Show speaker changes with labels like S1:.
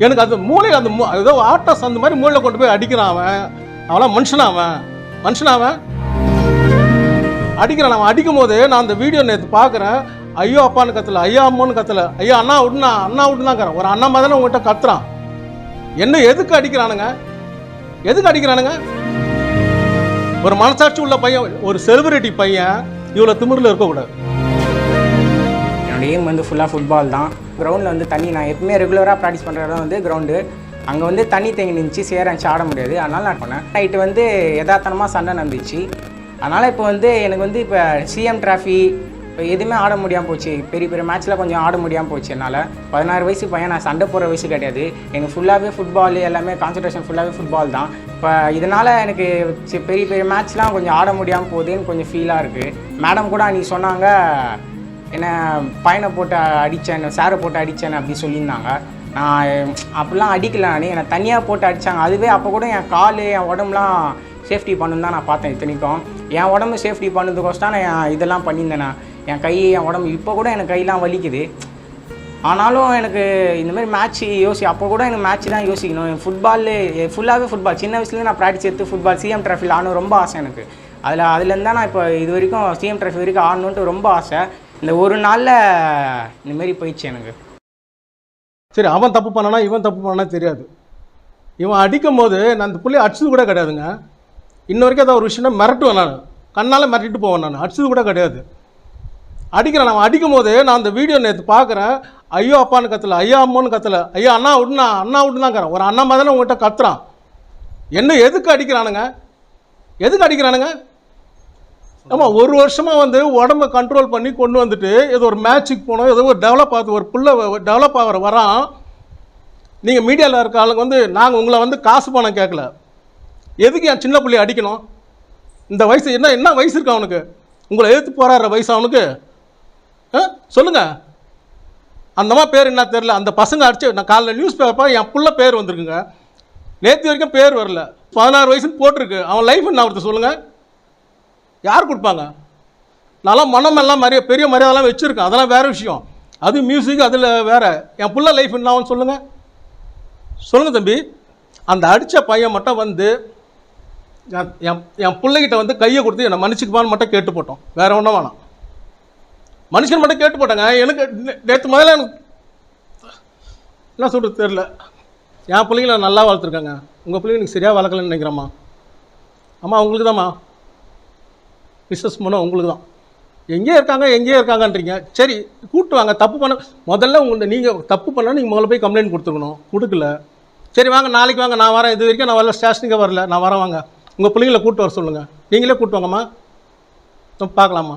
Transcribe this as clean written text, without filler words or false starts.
S1: எனக்கு அது மூளை அந்த ஏதோ ஆட்டஸ் அந்த மாதிரி மூளையில் கொண்டு போய் அடிக்கிறான் அவன் மனுஷனாவன் அடிக்கிறான். அவன் அடிக்கும் போது நான் அந்த வீடியோ நேற்று பார்க்குறேன். ஐயோ அப்பான்னு கத்தல, ஐயா அம்மான்னு கத்தல, ஐயா அண்ணா விட்டுனாங்கிறேன். ஒரு அண்ணா மாதிரி உங்கள்கிட்ட கத்துறான். என்ன எதுக்கு அடிக்கிறானுங்க? ஒரு மனசாட்சி உள்ள பையன், ஒரு செலிபிரிட்டி பையன் இவ்வளோ திமிரில் இருக்கக்கூடாது.
S2: என்னோட எய்ம் வந்து ஃபுல்லாக ஃபுட்பால் தான். கிரவுண்டில் வந்து தண்ணி நான் எப்பவுமே ரெகுலராக ப்ராக்டிஸ் பண்ணுற இடம் வந்து கிரவுண்டு. அங்கே வந்து தண்ணி தேங்கி நின்றுச்சு, சேரச்சு ஆட முடியாது. அதனால் நான் பண்ணேன். நைட்டு வந்து யதார்த்தமாக சண்டை நடந்துச்சு. அதனால் இப்போ வந்து எனக்கு வந்து இப்போ சிஎம் ட்ராஃபி இப்போ எதுவுமே ஆட முடியாமல் போச்சு. பெரிய பெரிய மேட்ச்சில் கொஞ்சம் ஆட முடியாமல் போச்சு. என்னால் 16 வயசு பையன், நான் சண்டை போடுற வயசு கிடையாது. எனக்கு ஃபுல்லாகவே ஃபுட்பால், எல்லாமே கான்சன்ட்ரேஷன் ஃபுல்லாகவே ஃபுட்பால் தான். இப்போ இதனால் எனக்கு பெரிய பெரிய மேட்ச்லாம் கொஞ்சம் ஆட முடியாமல் போகுதுன்னு கொஞ்சம் ஃபீலாக இருக்குது. மேடம் கூட அன்றைக்கி சொன்னாங்க, என்ன பையனை போட்டு அடித்தேன், சாரை போட்டு அடித்தேன் அப்படி சொல்லியிருந்தாங்க. நான் அப்படிலாம் அடிக்கல, என்னை தனியாக போட்டு அடித்தாங்க. அதுவே அப்போ கூட என் கால், என் உடம்புலாம் சேஃப்டி பண்ணணும் தான் நான் பார்த்தேன். இத்தனைக்கும் என் உடம்பு சேஃப்டி பண்ணதுக்கோசம் நான் இதெல்லாம் பண்ணியிருந்தேன். என் கை, என் உடம்பு இப்போ கூட எனக்கு கையெல்லாம் வலிக்குது. ஆனாலும் எனக்கு இந்தமாதிரி மேட்ச்சு அப்போ கூட எனக்கு மேட்ச்சு தான் யோசிக்கணும். ஃபுட்பால் ஃபுல்லாகவே ஃபுட்பால். சின்ன வயசுலேருந்து நான் ப்ராக்டிஸ் எடுத்து ஃபுட்பால் சிஎம் ட்ராஃபியில் ஆடணும் ரொம்ப ஆசை எனக்கு. அதுலேருந்து தான் நான் இப்போ இது வரைக்கும் சிஎம் ட்ராஃபி வரைக்கும் ஆடணுன்ட்டு ரொம்ப ஆசை. இந்த ஒரு நாளில் இந்தமாரி போயிடுச்சு எனக்கு.
S1: சரி, அவன் தப்பு பண்ணானா இவன் தப்பு பண்ணானா தெரியாது. இவன் அடிக்கும் போது நான் அந்த பிள்ளைய அடிச்சது கூட கிடையாதுங்க. இன்ன வரைக்கும் ஏதாவது ஒரு விஷயம்னா மிரட்டுவேன், நான் கண்ணால் மிரட்டிட்டு போவேன். நான் அடிச்சது கூட கிடையாது. அடிக்கிறான். அவன் அடிக்கும் போது நான் அந்த வீடியோ நேற்று பார்க்குறேன். ஐயோ அப்பான்னு கத்தல, ஐயா அம்மான்னு கத்தல, ஐயா அண்ணா விட்டுனாங்கிறேன். ஒரு அண்ணா மாதிரி உங்கள்கிட்ட கத்துறான். என்ன எதுக்கு அடிக்கிறானுங்க? ஆமாம், ஒரு வருஷமாக வந்து உடம்பை கண்ட்ரோல் பண்ணி கொண்டு வந்துட்டு ஏதோ ஒரு மேட்சுக்கு போனோம், ஏதோ ஒரு டெவலப் ஆகுது, ஒரு பிள்ளை டெவலப் வரான். நீங்கள் மீடியாவில் இருக்க ஆளுங்க வந்து நாங்கள் உங்களை வந்து காசு பணம் கேட்கல, எதுக்கு என் சின்ன பிள்ளைய அடிக்கணும்? இந்த வயசு என்ன வயசு இருக்கு அவனுக்கு? உங்களை எதிர்த்து போராடுற வயசு அவனுக்கு? சொல்லுங்கள். அந்தம்மா பேர் என்ன தெரில. அந்த பசங்க அடிச்சு, நான் காலைல நியூஸ் பேப்பர் என் புள்ள பேர் வந்திருக்குங்க. நேற்று வரைக்கும் பேர் வரல. 16 வயசுன்னு போட்டிருக்கு. அவன் லைஃப் என்ன ஒருத்தர் சொல்லுங்கள், யார் கொடுப்பாங்க? நான்லாம் மனமெல்லாம் பெரிய மரியாதைலாம் வச்சுருக்கேன், அதெல்லாம் வேறு விஷயம். அது மியூசிக், அதில் வேறு. என் புள்ள லைஃப் என்ன ஆகும்னு சொல்லுங்கள் தம்பி. அந்த அடித்த பையன் மட்டும் வந்து என் பிள்ளைகிட்ட வந்து கையை கொடுத்து என்னை மன்னிச்சுக்குப்பான்னு மட்டும் கேட்டு போட்டோம், வேறு ஒன்றும் வேணாம். மனுஷன் மட்டும் கேட்டு போட்டாங்க. எனக்கு நேற்று முதல்ல எனக்கு என்ன சொல்கிறது தெரில. என் பிள்ளைங்கள நல்லா வளர்த்துருக்காங்க. உங்கள் பிள்ளைங்க எனக்கு சரியாக வளர்க்கலன்னு நினைக்கிறேம்மா. அம்மா உங்களுக்கு தான்மா, மிஸ்ஸஸ் மனோ உங்களுக்கு தான். எங்கேயே இருக்காங்கன்றீங்க. சரி, கூப்பிட்டு வாங்க. தப்பு பண்ண முதல்ல நீங்கள் தப்பு பண்ணால் நீங்கள் முதல்ல போய் கம்ப்ளைண்ட் கொடுக்கல. சரி வாங்க, நாளைக்கு வாங்க, நான் வரேன். இது வரைக்கும் நான் வரல, ஸ்டேஷனுக்கே வரல, நான் வரேன். வாங்க, உங்கள் பிள்ளைங்களை கூப்பிட்டு வர சொல்லுங்கள். நீங்களே கூப்பிட்டு வாங்கம்மா, பார்க்கலாமா?